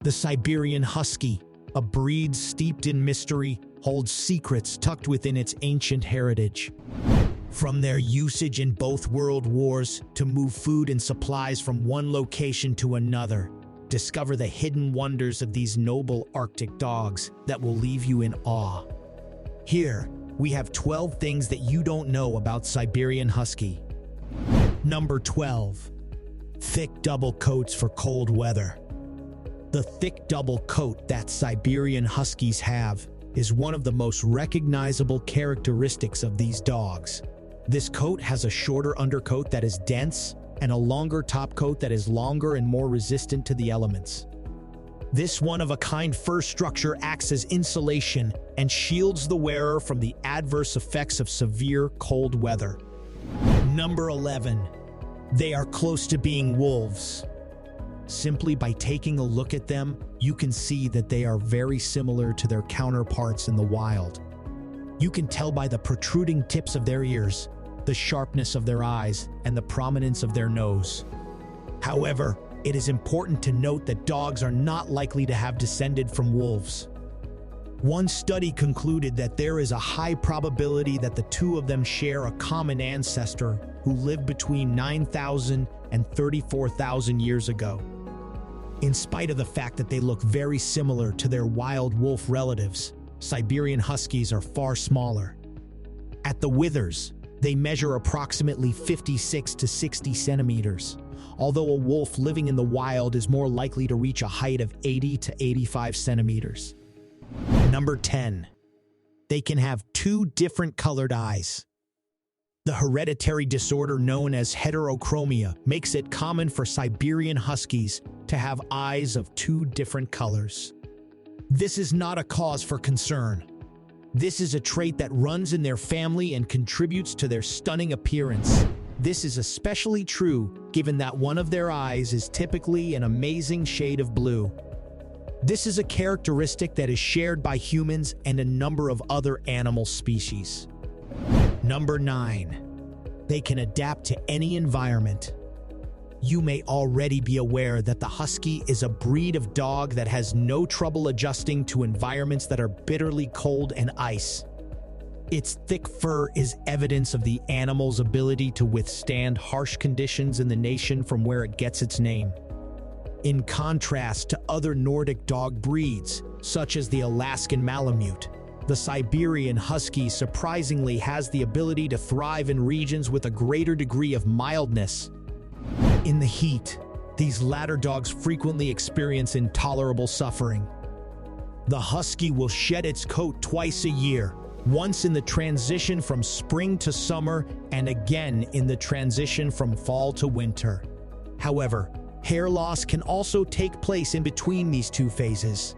The Siberian Husky, a breed steeped in mystery, holds secrets tucked within its ancient heritage. From their usage in both world wars to move food and supplies from one location to another, discover the hidden wonders of these noble Arctic dogs that will leave you in awe. Here, we have 12 things that you don't know about Siberian Husky. Number 12. Thick double coats for cold weather. The thick double coat that Siberian Huskies have is one of the most recognizable characteristics of these dogs. This coat has a shorter undercoat that is dense and a longer top coat that is longer and more resistant to the elements. This one-of-a-kind fur structure acts as insulation and shields the wearer from the adverse effects of severe cold weather. Number 11. They are close to being wolves. Simply by taking a look at them, you can see that they are very similar to their counterparts in the wild. You can tell by the protruding tips of their ears, the sharpness of their eyes, and the prominence of their nose. However, it is important to note that dogs are not likely to have descended from wolves. One study concluded that there is a high probability that the two of them share a common ancestor who lived between 9,000 and 34,000 years ago. In spite of the fact that they look very similar to their wild wolf relatives, Siberian Huskies are far smaller. At the withers, they measure approximately 56 to 60 centimeters, although a wolf living in the wild is more likely to reach a height of 80 to 85 centimeters. Number 10. They can have two different colored eyes. The hereditary disorder known as heterochromia makes it common for Siberian Huskies to have eyes of two different colors. This is not a cause for concern. This is a trait that runs in their family and contributes to their stunning appearance. This is especially true given that one of their eyes is typically an amazing shade of blue. This is a characteristic that is shared by humans and a number of other animal species. Number 9. They can adapt to any environment. You may already be aware that the Husky is a breed of dog that has no trouble adjusting to environments that are bitterly cold and ice. Its thick fur is evidence of the animal's ability to withstand harsh conditions in the nation from where it gets its name. In contrast to other Nordic dog breeds, such as the Alaskan Malamute, the Siberian Husky surprisingly has the ability to thrive in regions with a greater degree of mildness. In the heat, these latter dogs frequently experience intolerable suffering. The Husky will shed its coat twice a year, once in the transition from spring to summer and again in the transition from fall to winter. However, hair loss can also take place in between these two phases,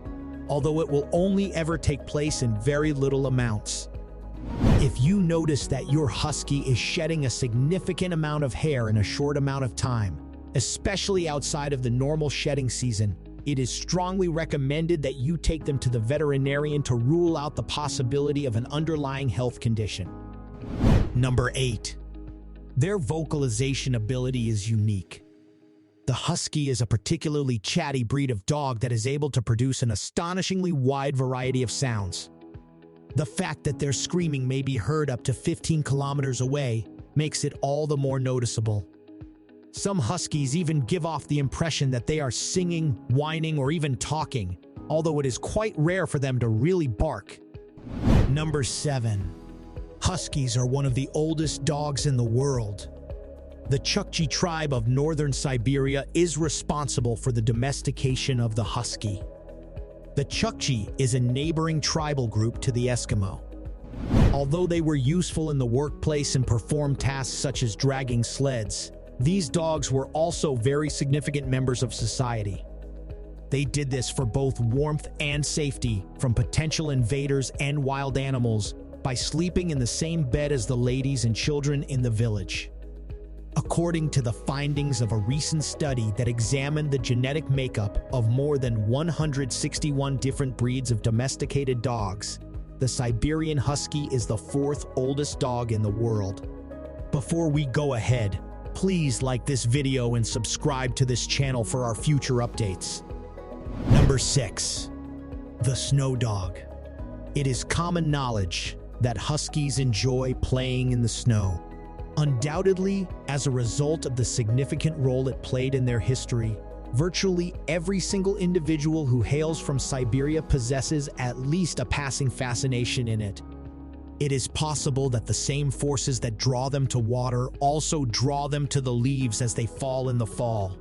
although it will only ever take place in very little amounts. If you notice that your Husky is shedding a significant amount of hair in a short amount of time, especially outside of the normal shedding season, it is strongly recommended that you take them to the veterinarian to rule out the possibility of an underlying health condition. Number 8. Their vocalization ability is unique. The Husky is a particularly chatty breed of dog that is able to produce an astonishingly wide variety of sounds. The fact that their screaming may be heard up to 15 kilometers away makes it all the more noticeable. Some Huskies even give off the impression that they are singing, whining, or even talking, although it is quite rare for them to really bark. Number 7. Huskies are one of the oldest dogs in the world. The Chukchi tribe of northern Siberia is responsible for the domestication of the Husky. The Chukchi is a neighboring tribal group to the Eskimo. Although they were useful in the workplace and performed tasks such as dragging sleds, these dogs were also very significant members of society. They did this for both warmth and safety from potential invaders and wild animals by sleeping in the same bed as the ladies and children in the village. According to the findings of a recent study that examined the genetic makeup of more than 161 different breeds of domesticated dogs, the Siberian Husky is the 4th oldest dog in the world. Before we go ahead, please like this video and subscribe to this channel for our future updates. Number 6. The snow dog. It is common knowledge that Huskies enjoy playing in the snow. Undoubtedly, as a result of the significant role it played in their history, virtually every single individual who hails from Siberia possesses at least a passing fascination in it. It is possible that the same forces that draw them to water also draw them to the leaves as they fall in the fall.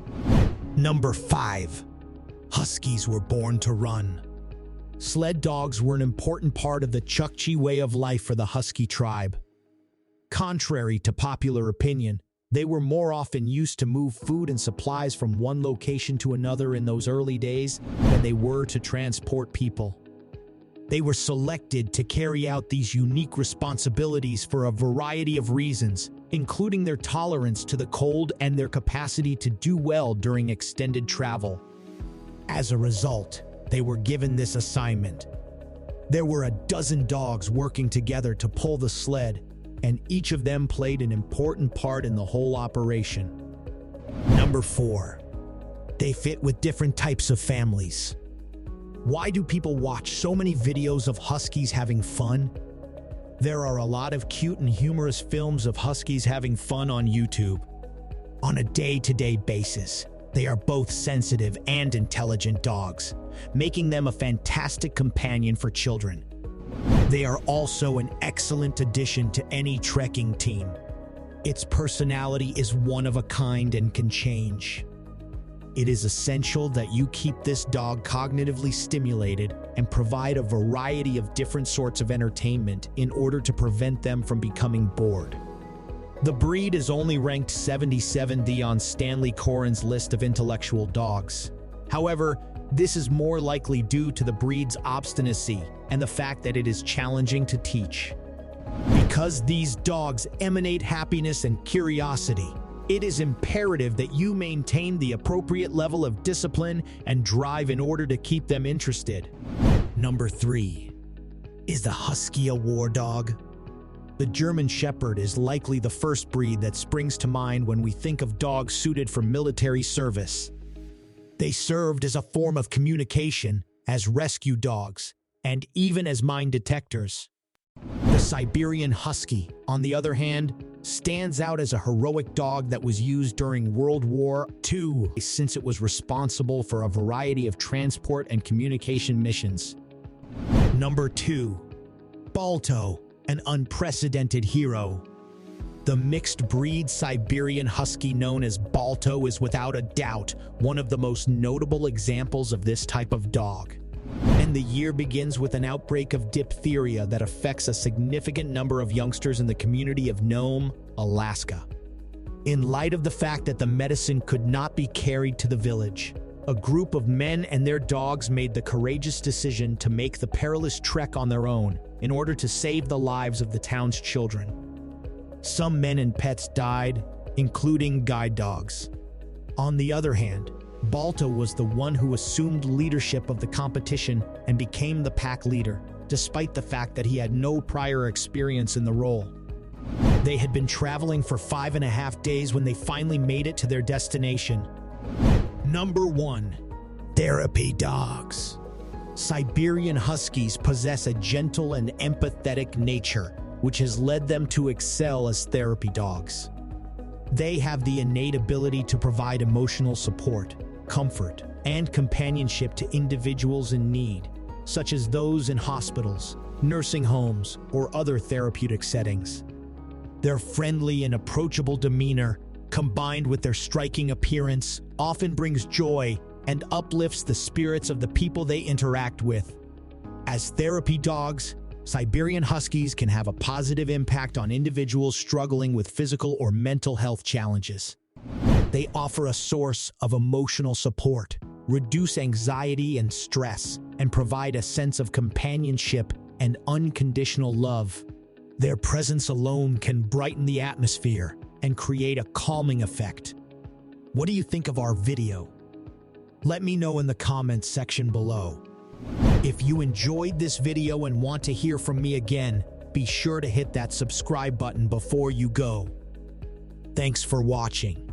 Number 5. Huskies were born to run. Sled dogs were an important part of the Chukchi way of life for the Husky tribe. Contrary to popular opinion, they were more often used to move food and supplies from one location to another in those early days than they were to transport people. They were selected to carry out these unique responsibilities for a variety of reasons, including their tolerance to the cold and their capacity to do well during extended travel. As a result, they were given this assignment. There were a dozen dogs working together to pull the sled, and each of them played an important part in the whole operation. Number 4. They fit with different types of families. Why do people watch so many videos of Huskies having fun? There are a lot of cute and humorous films of Huskies having fun on YouTube. On a day-to-day basis, they are both sensitive and intelligent dogs, making them a fantastic companion for children. They are also an excellent addition to any trekking team. Its personality is one of a kind and can change. It is essential that you keep this dog cognitively stimulated and provide a variety of different sorts of entertainment in order to prevent them from becoming bored. The breed is only ranked 77th on Stanley Coren's list of intellectual dogs. However, this is more likely due to the breed's obstinacy and the fact that it is challenging to teach. Because these dogs emanate happiness and curiosity, it is imperative that you maintain the appropriate level of discipline and drive in order to keep them interested. Number 3. Is the Husky a war dog? The German Shepherd is likely the first breed that springs to mind when we think of dogs suited for military service. They served as a form of communication, as rescue dogs, and even as mine detectors. The Siberian Husky, on the other hand, stands out as a heroic dog that was used during World War II, since it was responsible for a variety of transport and communication missions. Number 2. Balto, an unprecedented hero. The mixed breed Siberian Husky known as Balto is without a doubt one of the most notable examples of this type of dog. And the year begins with an outbreak of diphtheria that affects a significant number of youngsters in the community of Nome, Alaska. In light of the fact that the medicine could not be carried to the village, a group of men and their dogs made the courageous decision to make the perilous trek on their own in order to save the lives of the town's children. Some men and pets died, including guide dogs. On the other hand, Balto was the one who assumed leadership of the competition and became the pack leader, despite the fact that he had no prior experience in the role. They had been traveling for 5.5 days when they finally made it to their destination. Number 1. Therapy dogs. Siberian Huskies possess a gentle and empathetic nature, which has led them to excel as therapy dogs. They have the innate ability to provide emotional support, comfort, and companionship to individuals in need, such as those in hospitals, nursing homes, or other therapeutic settings. Their friendly and approachable demeanor, combined with their striking appearance, often brings joy and uplifts the spirits of the people they interact with. As therapy dogs, Siberian Huskies can have a positive impact on individuals struggling with physical or mental health challenges. They offer a source of emotional support, reduce anxiety and stress, and provide a sense of companionship and unconditional love. Their presence alone can brighten the atmosphere and create a calming effect. What do you think of our video? Let me know in the comments section below. If you enjoyed this video and want to hear from me again, be sure to hit that subscribe button before you go. Thanks for watching.